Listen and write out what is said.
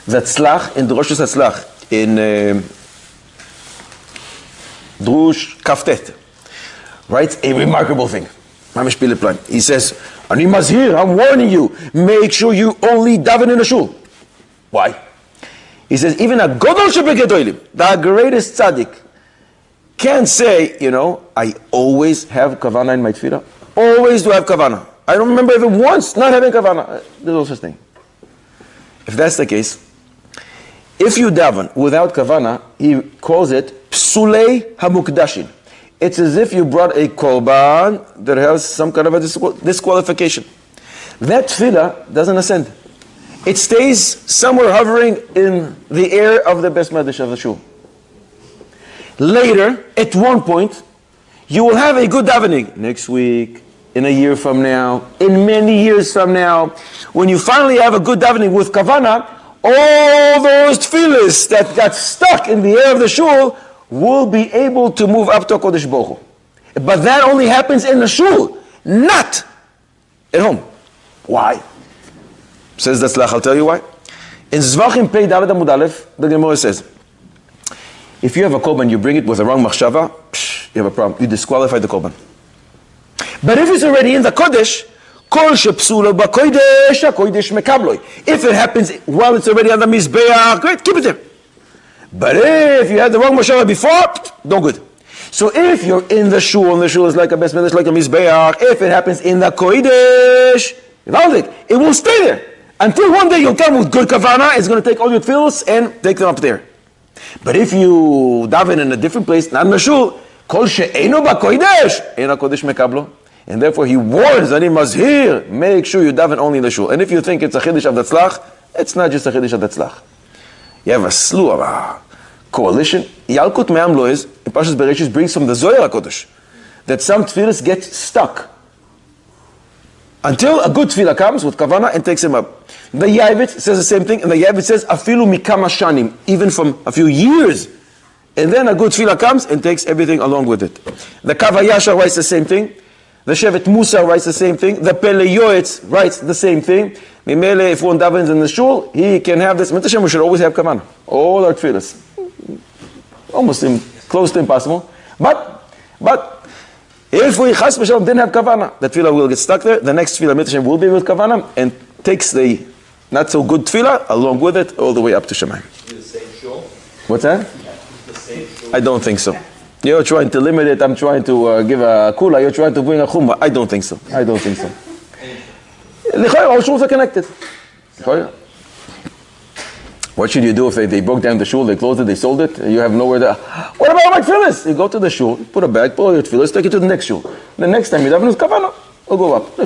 the tzlach in Drush Tzlach in Drush Kaftet writes a remarkable thing. He says, Ani mazhir, I'm warning you, make sure you only daven in a shul. Why? He says, even a Godol Shebegedolim, the greatest tzaddik, can't say, I always have kavanah in my tefillah. Always do have kavanah. I don't remember even once not having kavanah. There's no such thing. If that's the case, if you daven without kavanah, he calls it psulei hamukdashin. It's as if you brought a korban that has some kind of a disqualification. That tefillah doesn't ascend. It stays somewhere hovering in the air of the best madish of the shul. Later, at one point, you will have a good davening. Next week, in a year from now, in many years from now, when you finally have a good davening with kavanah, all those tefillahs that got stuck in the air of the shul will be able to move up to Kodesh Baruch Hu. But that only happens in the shul, not at home. Why? Says the Tzlach, I'll tell you why. In Zvachim Pei Dalet Amud Aleph, the Gemara says, if you have a korban, you bring it with a wrong machshava, you have a problem. You disqualify the korban. But if it's already in the Kodesh, Kol shepsulo b'kodesh, kodesh mekabloi. If it happens while it's already on the Mizbeach, great, keep it there. But if you had the wrong mashava before, no good. So if you're in the shul, and the shul is like a best man, it's like a mizbeach, if it happens in the kodesh, it will stay there. Until one day you'll come with good kavanah, it's going to take all your tefillos and take them up there. But if you daven in a different place, not in the shul, kol she'eino b'kodesh, eino kodesh mekablo. And therefore he warns, ani mazhir, make sure you daven only in the shul. And if you think it's a chiddush of the tzlach, it's not just a chiddush of the tzlach. You have a slew of coalition. Yalkut Me'am Loez, in Parshas Bereshis, brings from the Zohar HaKodesh that some tefillahs get stuck until a good tefillah comes with kavanah and takes him up. The Yavit says the same thing, and the Yavit says afilu mikama shanim, even from a few years. And then a good tefillah comes and takes everything along with it. The Kavayasha writes the same thing. The Shevet Musa writes the same thing. The Pele Yoetz writes the same thing. Mimele, if one davens in the shul, he can have this. We should always have kavanah. All our tefillahs. Almost close to impossible. But if we chas v'shalom didn't have kavanah, the tefillah will get stuck there. The next tefillah mitzvah will be with kavanah and takes the not so good tefillah along with it all the way up to Shemayim. The same shul? What's that? The same shul? I don't think so. You're trying to limit it. I'm trying to give a kula. You're trying to bring a chumrah. I don't think so. All shuls are connected. What should you do if they broke down the shul, they closed it, they sold it, you have nowhere to... What about my tefillahs? You go to the shul, put a bag, pull your tefillahs, take it to the next shul. The next time you daven with kavanah, it'll go up.